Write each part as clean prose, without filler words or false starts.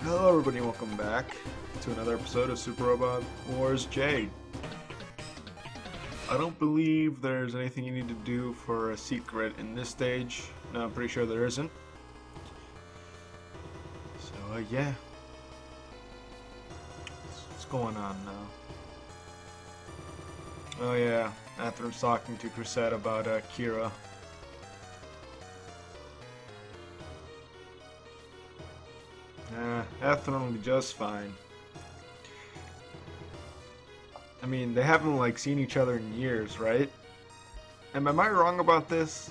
Hello everybody, welcome back to another episode of Super Robot Wars Jade. I don't believe there's anything you need to do for a secret in this stage. No, I'm pretty sure there isn't. So, yeah. What's going on now? Oh yeah, Atherin's talking to Crusade about Kira. Atherin will be just fine. I mean, they haven't like seen each other in years, right? Am I wrong about this?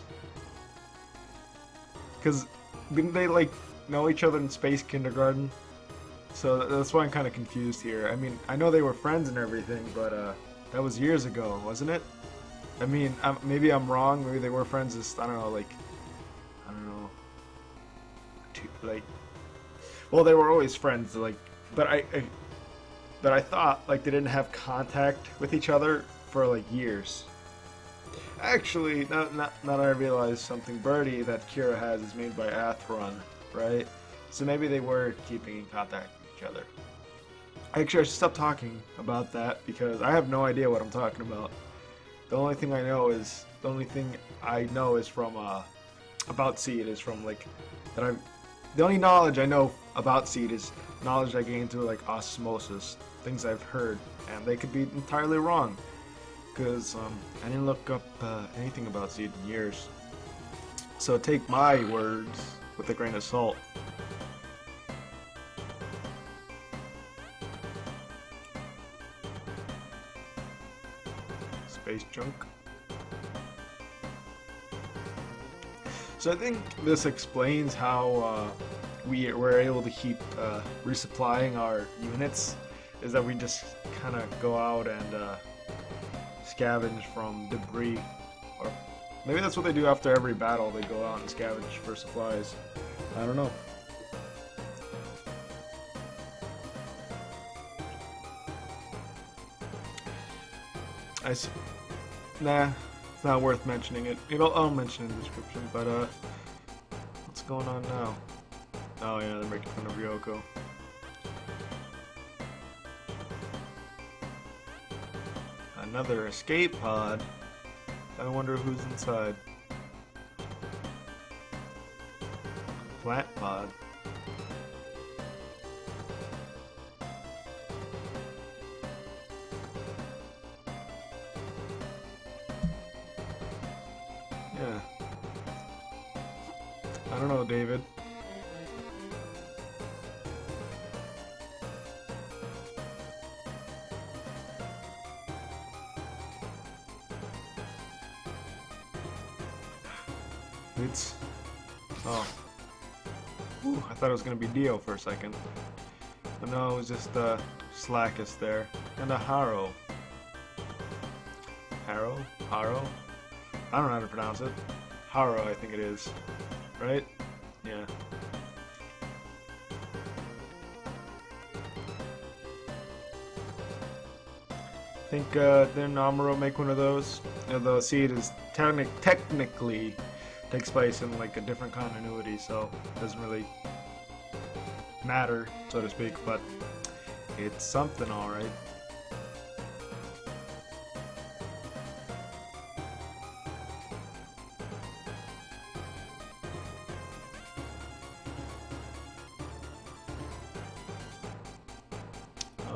Because didn't they like know each other in space kindergarten? So that's why I'm kind of confused here. I mean, I know they were friends and everything, but that was years ago, wasn't it? I mean, maybe I'm wrong. Maybe they were friends. Just I don't know, like I don't know, like. Well, they were always friends, like, but I thought like they didn't have contact with each other for like years. Actually, now I realize something. Birdie that Kira has is made by Atheron, right? So maybe they were keeping in contact with each other. Actually, I should stop talking about that because I have no idea what I'm talking about. The only thing I know is from about Seed is from like that I've. The only knowledge I know about Seed is knowledge I gained through like osmosis, things I've heard, and they could be entirely wrong, because I didn't look up anything about Seed in years. So take my words with a grain of salt. Space junk. So I think this explains how we were able to keep resupplying our units, is that we just kind of go out and scavenge from debris. Or maybe that's what they do after every battle, they go out and scavenge for supplies. I don't know. I see. Nah. It's not worth mentioning it. I'll mention it in the description, but what's going on now? Oh yeah, they're making fun of Ryoko. Another escape pod. I wonder who's inside. Plant pod. Yeah. I don't know, David. It's... Oh. Ooh, I thought it was gonna be Dio for a second. But no, it was just Slackus there. And a Haro. Haro? I don't know how to pronounce it. Haro, I think it is. Right? Yeah. I think didn't Amuro make one of those? Although Seed is technically takes place in like a different continuity, so it doesn't really matter, so to speak, but it's something alright.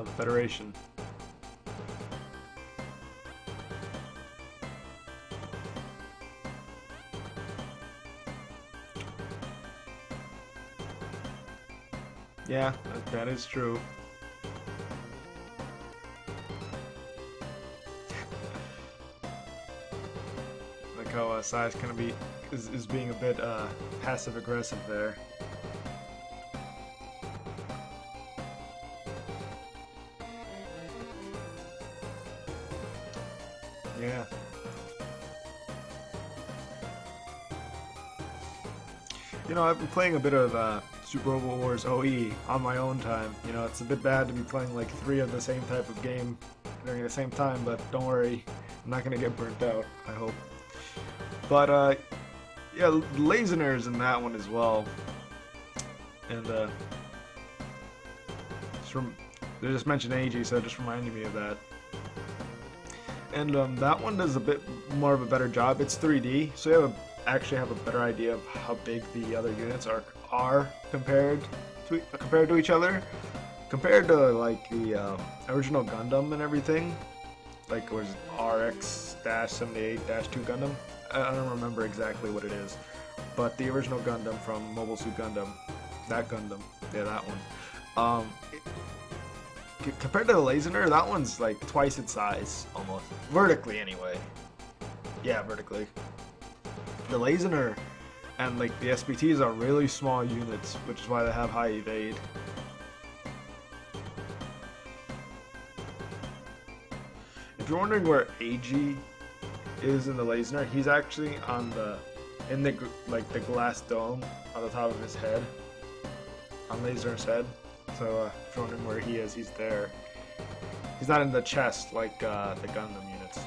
The Federation. Yeah, that is true. Like how Sai's kind of is being a bit passive aggressive there. Yeah. You know, I've been playing a bit of Super Robot Wars OE on my own time. You know, it's a bit bad to be playing like 3 of the same type of game during the same time, but don't worry, I'm not gonna get burnt out, I hope. But yeah, Lazener's in that one as well. And they just mentioned AG, so it just reminded me of that. And that one does a bit more of a better job. It's 3D, so you actually have a better idea of how big the other units are compared to each other. Compared to like the original Gundam and everything, like was RX-78-2 Gundam. I don't remember exactly what it is, but the original Gundam from Mobile Suit Gundam, that Gundam, yeah, that one. Compared to the Lazener, that one's like twice its size, almost. Vertically, anyway. Yeah, vertically. The Lazener and like the SBTs are really small units, which is why they have high evade. If you're wondering where AG is in the Lazener, he's actually in the glass dome on the top of his head, on Lazener's head. So if you're wondering where he is, he's there. He's not in the chest like the Gundam units,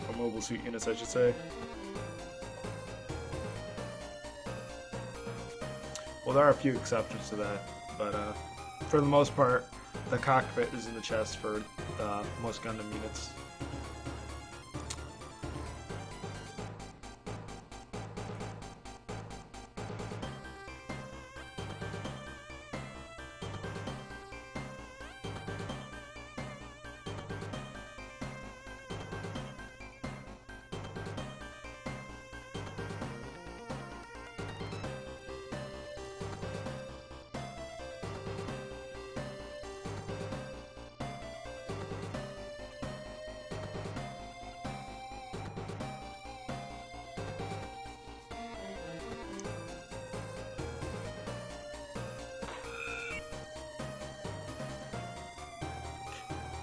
or Mobile Suit units, I should say. Well, there are a few exceptions to that, but for the most part, the cockpit is in the chest for most Gundam units.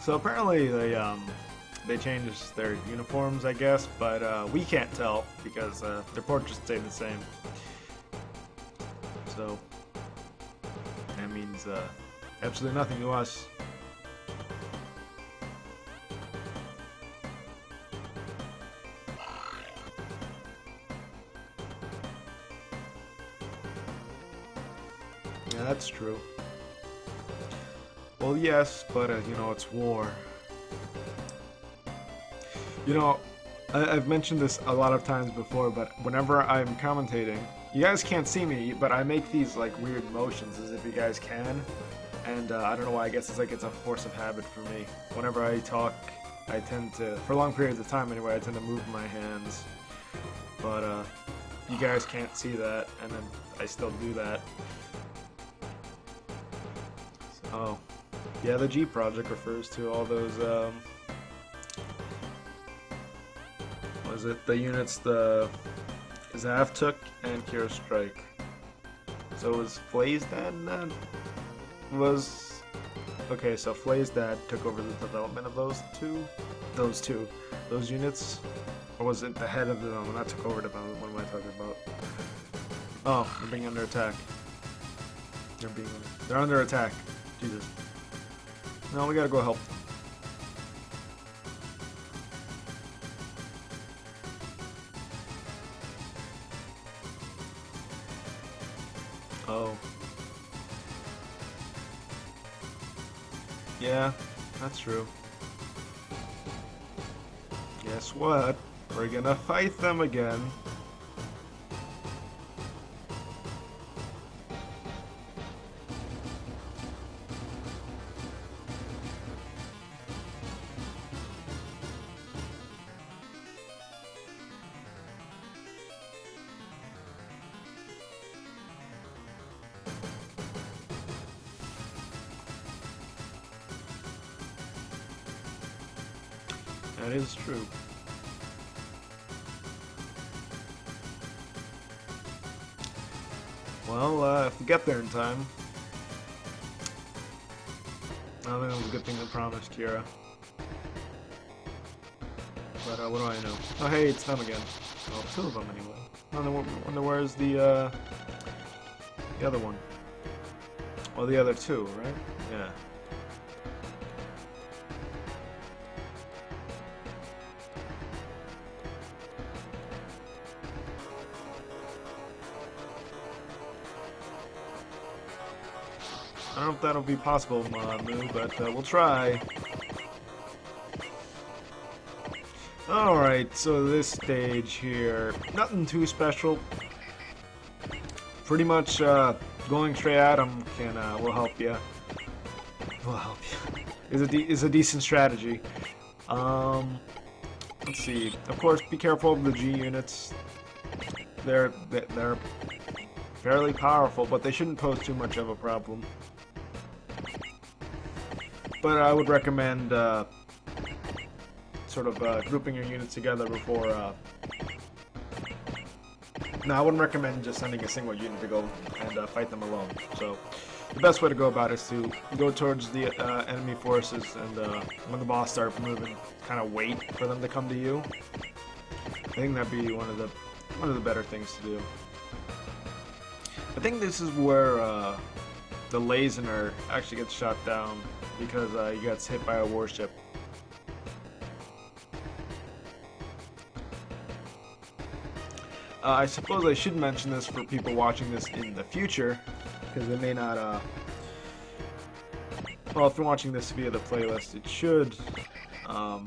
So apparently they changed their uniforms, I guess, but we can't tell because their portraits stayed the same. So that means absolutely nothing to us. Yeah, that's true. Well, yes, but you know, it's war. You know, I've mentioned this a lot of times before, but whenever I'm commentating, you guys can't see me, but I make these like weird motions as if you guys can, and I don't know why. I guess it's a force of habit for me. Whenever I talk, I tend to, for long periods of time anyway, I tend to move my hands, but you guys can't see that, and then I still do that. So. Yeah, the G project refers to all those, was it the units the Zav took and Kira Strike. So it was Flay's dad that was... Okay, so Flay's dad took over the development of those units? Or was it the head of the development that took over development? What am I talking about? Oh, they're being under attack. They're under attack. Jesus. No, we gotta go help them. Oh. Yeah, that's true. Guess what? We're gonna fight them again. That is true. Well, if we get there in time. I think it was a good thing to promise Kira. But what do I know? Oh hey, it's them again. Well, two of them anyway. I wonder where's the other one? Well, the other two, right? Yeah. I don't know if that'll be possible, Mamu, but we'll try. Alright, so this stage here, nothing too special. Pretty much going straight at him will help you. Will help you. Is a decent strategy. Let's see. Of course, be careful of the G units. They're fairly powerful, but they shouldn't pose too much of a problem. But I would recommend sort of grouping your units together before. No, I wouldn't recommend just sending a single unit to go and fight them alone. So the best way to go about it is to go towards the enemy forces, and when the boss starts moving, kind of wait for them to come to you. I think that'd be one of the better things to do. I think this is where the Lazener actually gets shot down because he gets hit by a warship. I suppose I should mention this for people watching this in the future, because they may not, well, if you're watching this via the playlist, it should go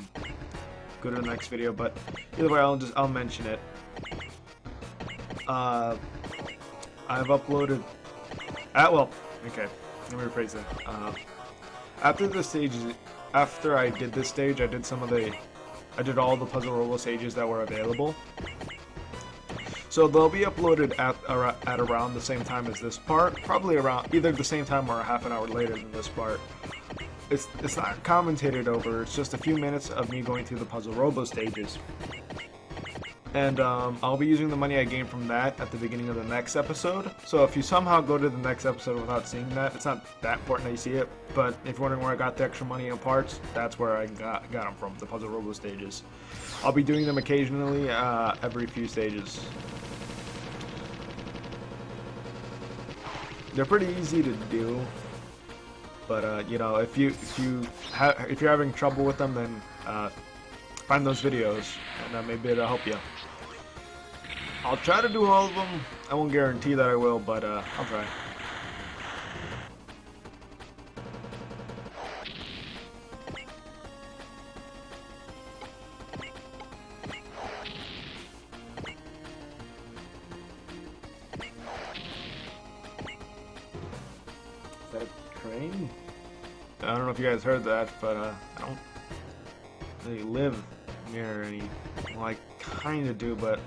to the next video, but either way, I'll mention it. I've uploaded, well, okay, let me rephrase that. After I did this stage, I did all the Puzzle Robo stages that were available. So they'll be uploaded at around the same time as this part, probably around either the same time or a half an hour later than this part. It's not commentated over, it's just a few minutes of me going through the Puzzle Robo stages. And I'll be using the money I gained from that at the beginning of the next episode. So if you somehow go to the next episode without seeing that, it's not that important that you see it. But if you're wondering where I got the extra money and parts, that's where I got them from, the Puzzle Robo stages. I'll be doing them occasionally, every few stages. They're pretty easy to do, but you know, if you're having trouble with them, then find those videos, and maybe it'll help you. I'll try to do all of them. I won't guarantee that I will, but I'll try. Is that a train? I don't know if you guys heard that, but I don't really live near any. Well, I kind of do, but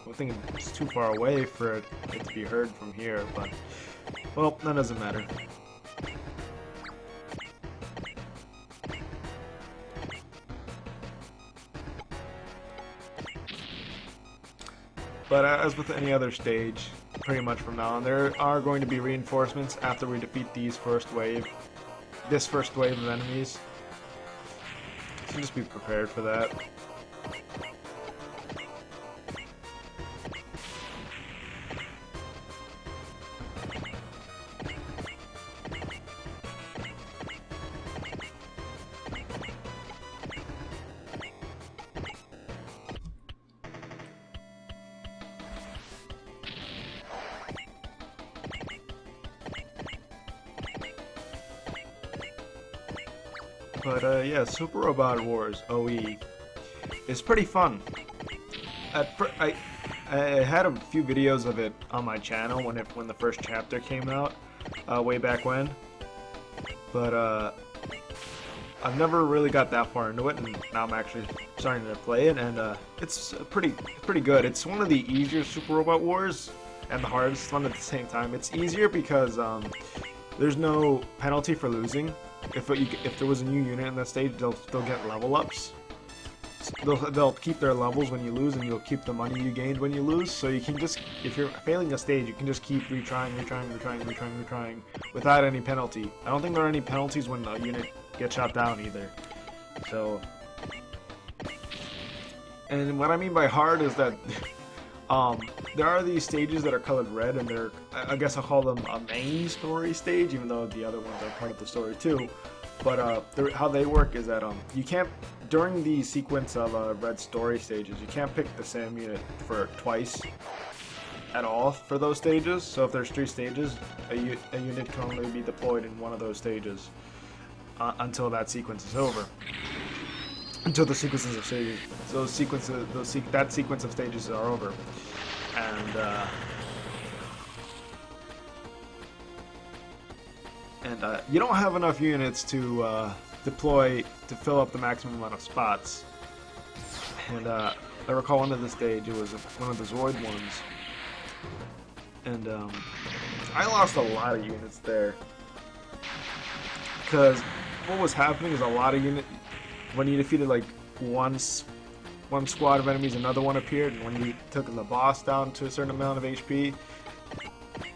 I think it's too far away for it to be heard from here. But well, that doesn't matter. But as with any other stage, pretty much from now on, there are going to be reinforcements after we defeat this first wave of enemies. So just be prepared for that. But yeah, Super Robot Wars OE is pretty fun. I had a few videos of it on my channel when the first chapter came out, way back when. But I've never really got that far into it, and now I'm actually starting to play it, and it's pretty good. It's one of the easier Super Robot Wars and the hardest one at the same time. It's easier because there's no penalty for losing. If there was a new unit in that stage, they'll get level ups. They'll keep their levels when you lose, and you'll keep the money you gained when you lose. So you can just, if you're failing a stage, you can just keep retrying without any penalty. I don't think there are any penalties when a unit gets shot down either. So, and what I mean by hard is that there are these stages that are colored red, and they're, I guess I'll call them a main story stage, even though the other ones are part of the story too. But how they work is that you can't, during the sequence of red story stages, you can't pick the same unit for twice. at all for those stages. So if there's 3 stages, a unit can only be deployed in one of those stages until that sequence is over. Until the sequences of stages, that sequence of stages are over, and you don't have enough units to deploy to fill up the maximum amount of spots. And I recall one of the stage, it was one of the Zoid ones, and I lost a lot of units there because what was happening is a lot of units. When you defeated like one squad of enemies, another one appeared, and when you took the boss down to a certain amount of HP,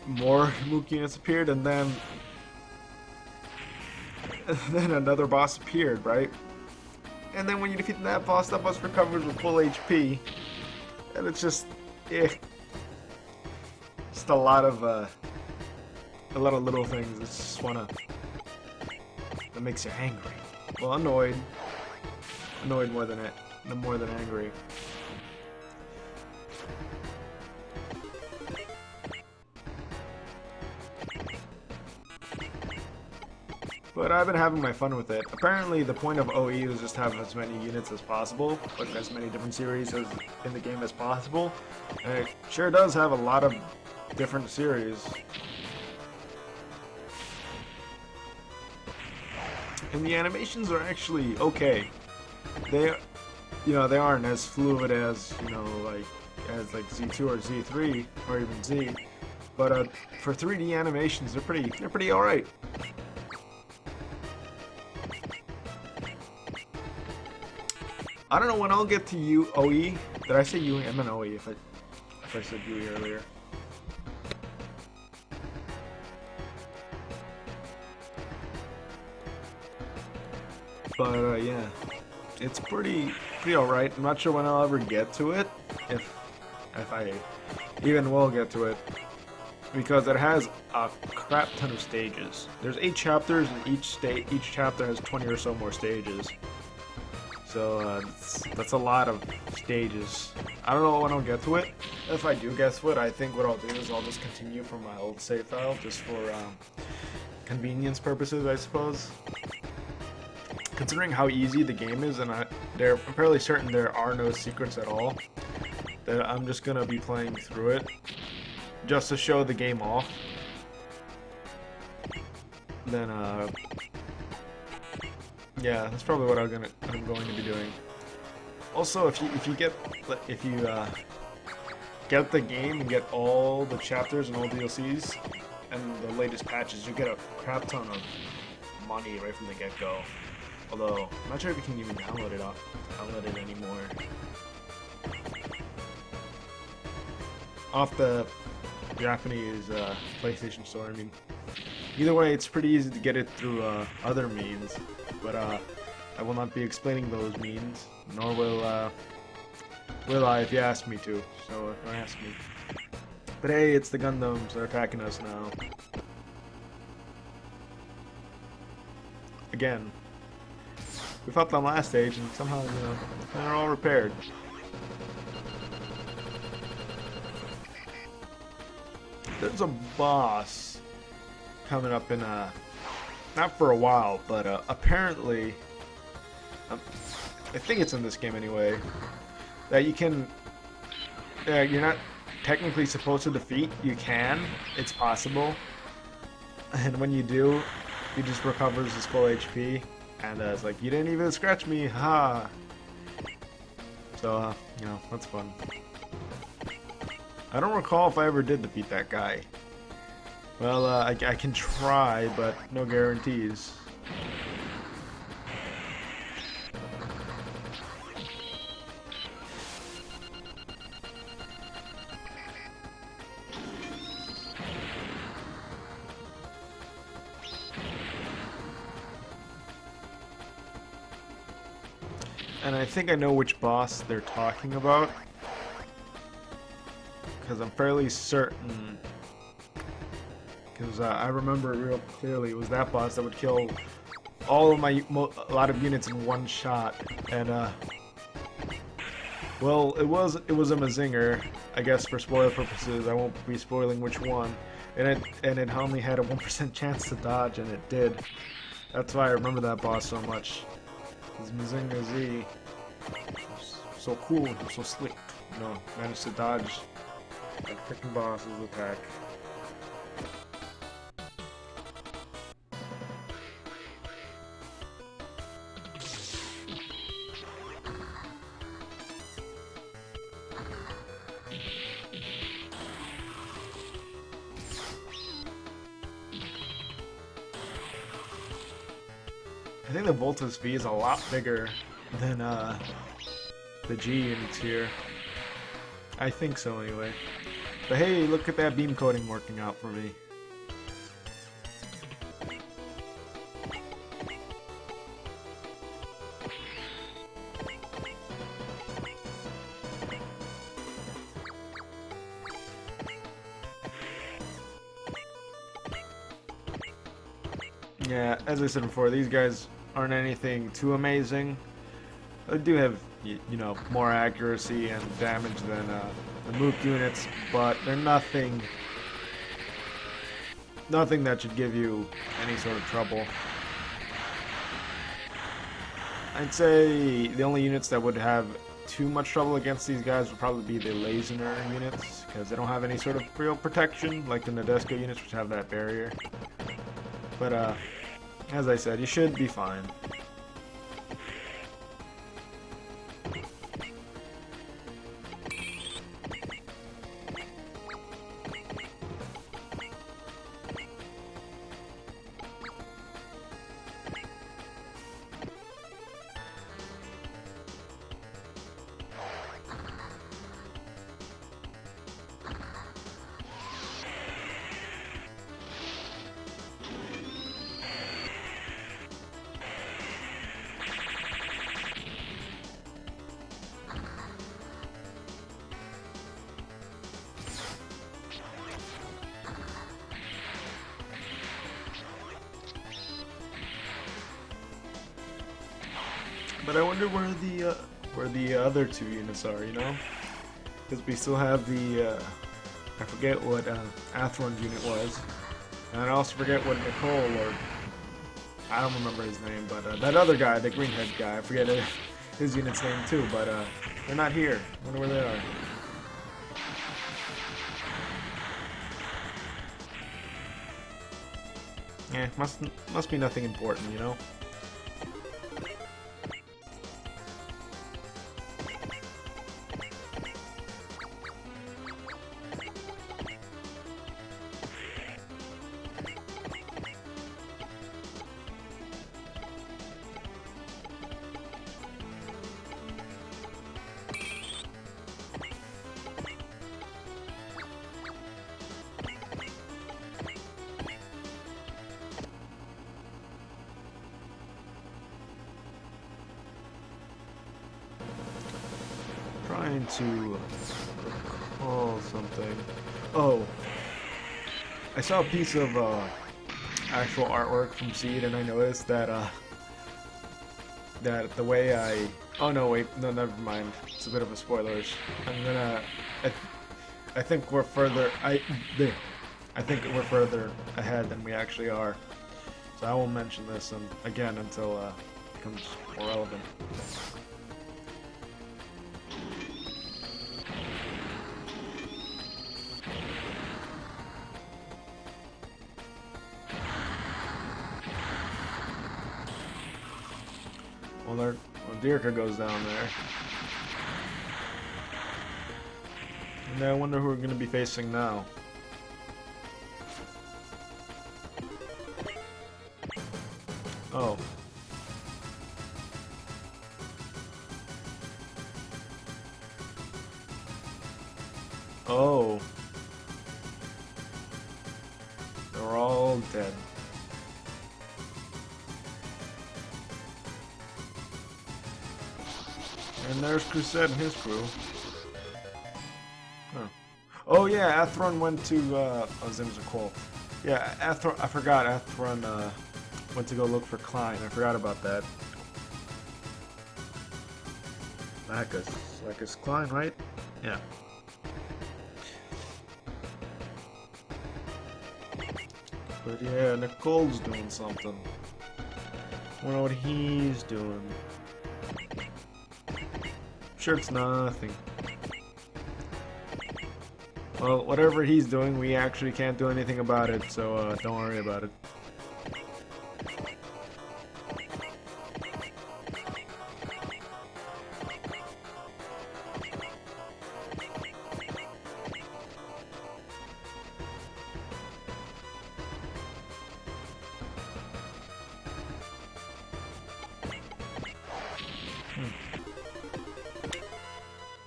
more Mook units appeared, and then another boss appeared, right? And then when you defeat that boss recovers with full HP, and it's just, just a lot of little things. It's just that makes you angry. Well, annoyed more than angry. But I've been having my fun with it. Apparently the point of OE is just have as many units as possible, like as many different series as in the game as possible. And it sure does have a lot of different series. And the animations are actually okay. They aren't as fluid as, like Z2 or Z3 or even Z. But for 3D animations, they're pretty all right. I don't know when I'll get to OE. Did I say UE? I meant OE if I said UE earlier. But yeah, it's pretty alright. I'm not sure when I'll ever get to it, if I even will get to it, because it has a crap ton of stages. There's 8 chapters, and each chapter has 20 or so more stages. So that's a lot of stages. I don't know when I'll get to it. If I do get to it, I think what I'll do is I'll just continue from my old save file, just for convenience purposes, I suppose. Considering how easy the game is, and I'm fairly certain there are no secrets at all, that I'm just gonna be playing through it just to show the game off. Then yeah, that's probably what I'm going to be doing. Also, if you get the game and get all the chapters and all DLCs and the latest patches, you get a crap ton of money right from the get-go. Although I'm not sure if you can even download it anymore. Off the Japanese PlayStation Store. I mean, either way, it's pretty easy to get it through other means. But I will not be explaining those means, nor will I if you ask me to. So don't ask me. But hey, it's the Gundams. They're attacking us now. Again, we fought them last stage, and somehow they're all repaired. There's a boss coming up in not for a while, but apparently, I think it's in this game anyway, that you can, you're not technically supposed to defeat. You can, it's possible, and when you do, he just recovers his full HP, and it's like, you didn't even scratch me, ha! So, that's fun. I don't recall if I ever did defeat that guy. Well, I can try, but no guarantees. And I think I know which boss they're talking about, because I'm fairly certain. Because I remember real clearly, it was that boss that would kill all of a lot of units in one shot, and Well, it was a Mazinger, I guess for spoiler purposes. I won't be spoiling which one, and it only had a 1% chance to dodge, and it did. That's why I remember that boss so much. This Mazinger Z, so cool, so slick. You know, managed to dodge that freaking boss's attack. I think the Voltus V is a lot bigger than the G units here. I think so anyway. But hey, look at that beam coating working out for me. Yeah, as I said before, these guys aren't anything too amazing. They do have, you know, more accuracy and damage than the Mook units, but they're nothing that should give you any sort of trouble. I'd say the only units that would have too much trouble against these guys would probably be the Lazener units, because they don't have any sort of real protection like the Nadesco units, which have that barrier. But as I said, you should be fine. But I wonder where the other two units are, you know? Because we still have the I forget what Athron's unit was, and I also forget what Nicole, or I don't remember his name, but that other guy, the green-head guy, I forget his unit's name too. But they're not here. I wonder where they are. Yeah, must be nothing important, you know? Trying to recall something. Oh, I saw a piece of actual artwork from Seed, and I noticed that that the way I... Oh no, wait, no, never mind. It's a bit of a spoilers. I'm gonna... I think we're further... I think we're further ahead than we actually are. So I won't mention this again until it becomes more relevant. Well, Dirka goes down there. And I wonder who we're going to be facing now. Oh. Oh. They're all dead. And there's Crusade and his crew. Huh. Oh yeah, Athron went to, oh, his name's Nicole. Yeah, Athron, I forgot, Athron, went to go look for Klein. I forgot about that. Like Klein, right? Yeah. But yeah, Nicole's doing something. I wonder what he's doing. I'm sure it's nothing. Well, whatever he's doing, we actually can't do anything about it, so don't worry about it.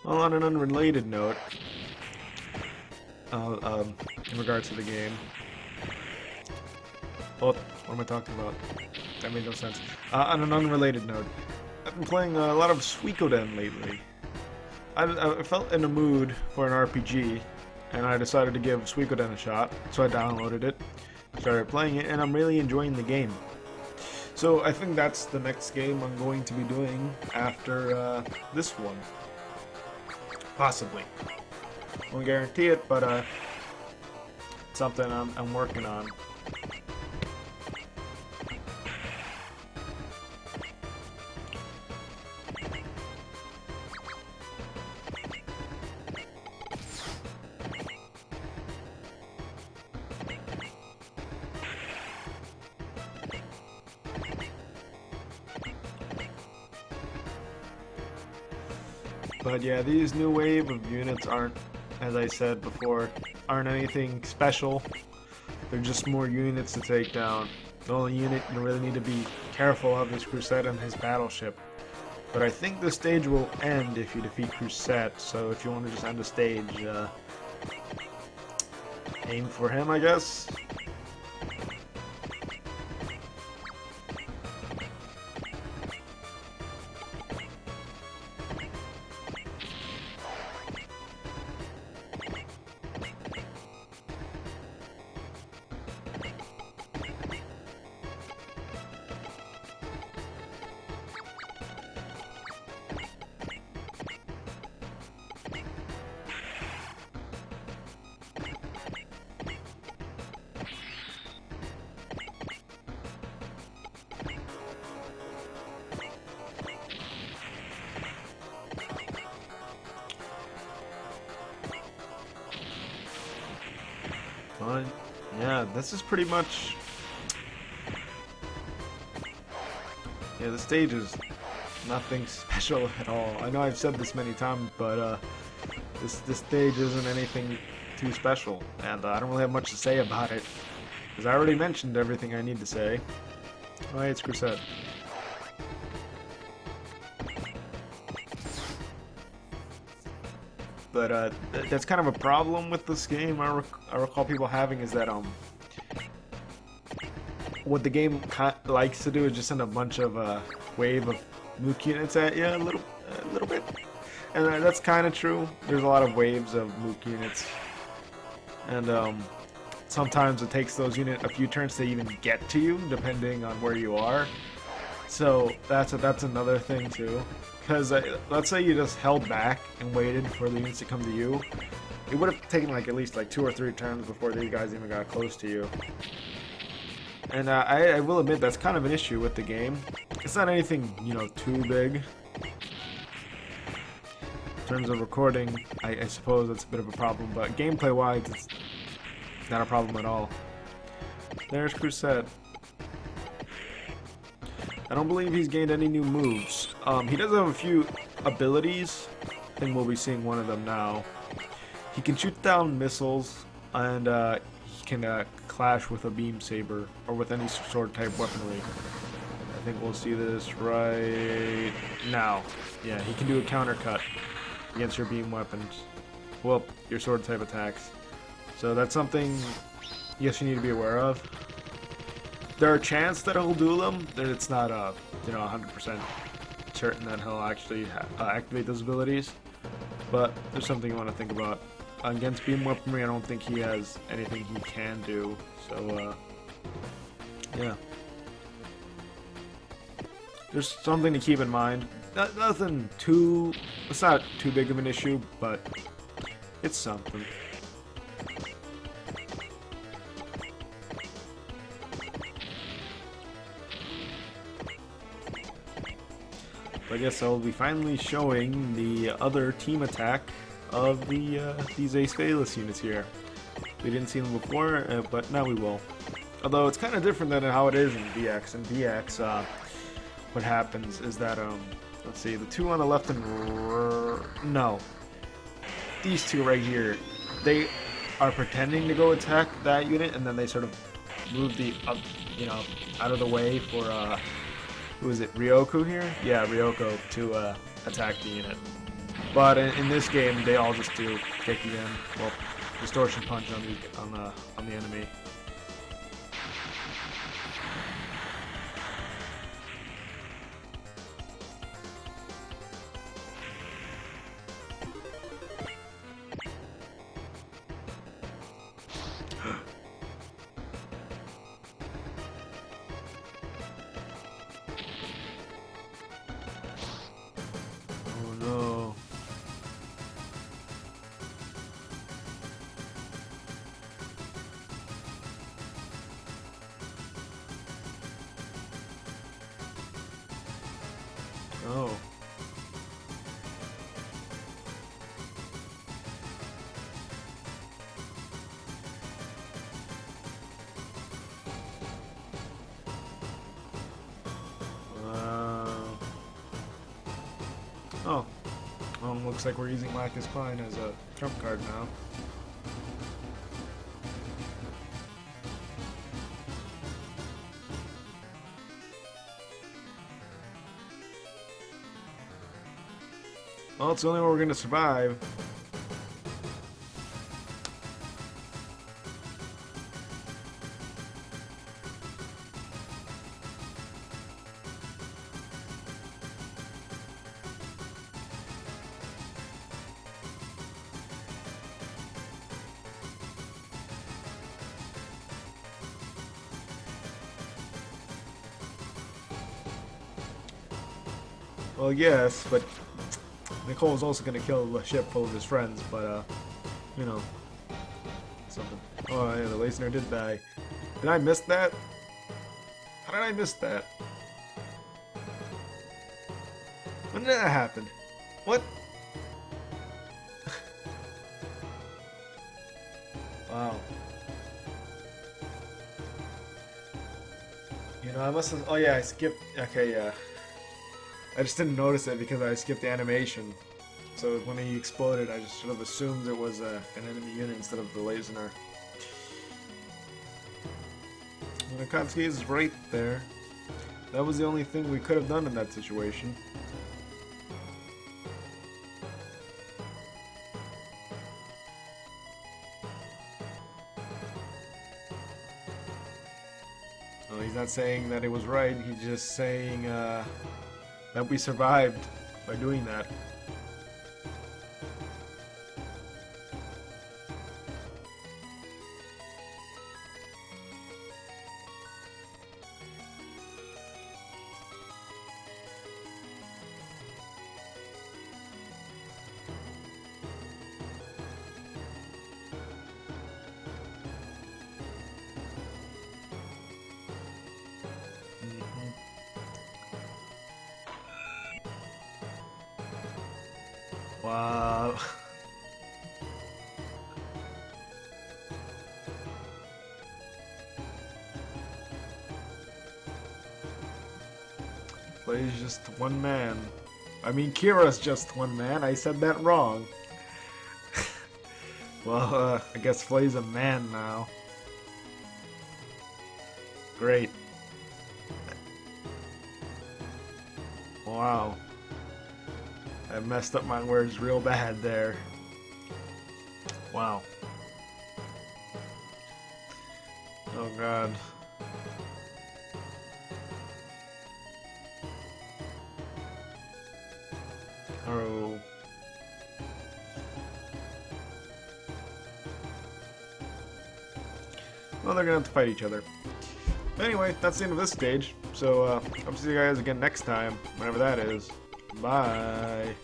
Well, on an unrelated note, in regards to the game. Oh, what am I talking about? That made no sense. On an unrelated note, I've been playing a lot of Suikoden lately. I felt in a mood for an RPG, and I decided to give Suikoden a shot, so I downloaded it, started playing it, and I'm really enjoying the game. So I think that's the next game I'm going to be doing after this one. Possibly. Won't guarantee it, but it's something I'm working on. But yeah, these new wave of units aren't, as I said before, aren't anything special. They're just more units to take down. The only unit you really need to be careful of is Crusette and his battleship. But I think the stage will end if you defeat Crusette, so if you want to just end the stage, aim for him, I guess. Yeah, this is pretty much... Yeah, the stage is nothing special at all. I know I've said this many times, but this stage isn't anything too special, and I don't really have much to say about it, because I already mentioned everything I need to say. Oh, hey, it's Crusette. But that's kind of a problem with this game I recall people having, is that what the game likes to do is just send a bunch of wave of Mook units at you a little bit, and that's kind of true. There's a lot of waves of Mook units, and sometimes it takes those units a few turns to even get to you, depending on where you are. So that's another thing too. Because let's say you just held back and waited for the units to come to you, it would have taken like at least like 2 or 3 turns before these guys even got close to you. And I will admit that's kind of an issue with the game. It's not anything, you know, too big. In terms of recording, I suppose that's a bit of a problem, but gameplay-wise, it's not a problem at all. There's Crusette. I don't believe he's gained any new moves. He does have a few abilities. I think we'll be seeing one of them now. He can shoot down missiles, and he can clash with a beam saber, or with any sword type weaponry. I think we'll see this right now. Yeah, he can do a counter cut against your beam weapons. Well, your sword type attacks. So that's something, yes, you need to be aware of. There are chances that he'll do them. It's not, you know, 100% certain that he'll actually activate those abilities. But there's something you want to think about. Against beam weaponry, I don't think he has anything he can do. So, yeah. There's something to keep in mind. nothing too... It's not too big of an issue, but it's something. I guess I'll be finally showing the other team attack of these Ace Bayless units here. We didn't see them before, but now we will. Although it's kind of different than how it is in VX. In VX, what happens is that, let's see, the two on the left and no, these two right here, they are pretending to go attack that unit, and then they sort of move the out of the way for who is it, Ryoku here? Yeah, Ryoku to attack the unit. But in this game, they all just do kick you in, well, distortion punch on the enemy. Oh. Oh. Looks like we're using Lacus Klein as a trump card now. Well, it's the only way we're going to survive. Well, yes, but Nicole's also going to kill a ship full of his friends, but, you know, something. Oh, yeah, the Lacener did die. Did I miss that? How did I miss that? When did that happen? What? Wow. You know, I must have... Oh, yeah, I skipped... Okay, yeah. I just didn't notice it because I skipped the animation. So when he exploded, I just sort of assumed it was an enemy unit instead of the Lacener. And Akatsuki is right there. That was the only thing we could have done in that situation. Well, he's not saying that it was right, he's just saying that we survived by doing that. Wow. Flay's just one man. I mean, Kira's just one man. I said that wrong. Well, I guess Flay's a man now. Great. Wow. I messed up my words real bad there. Wow. Oh god. Oh. Well, they're gonna have to fight each other. Anyway, that's the end of this stage. So, I'll see you guys again next time, whenever that is. Bye.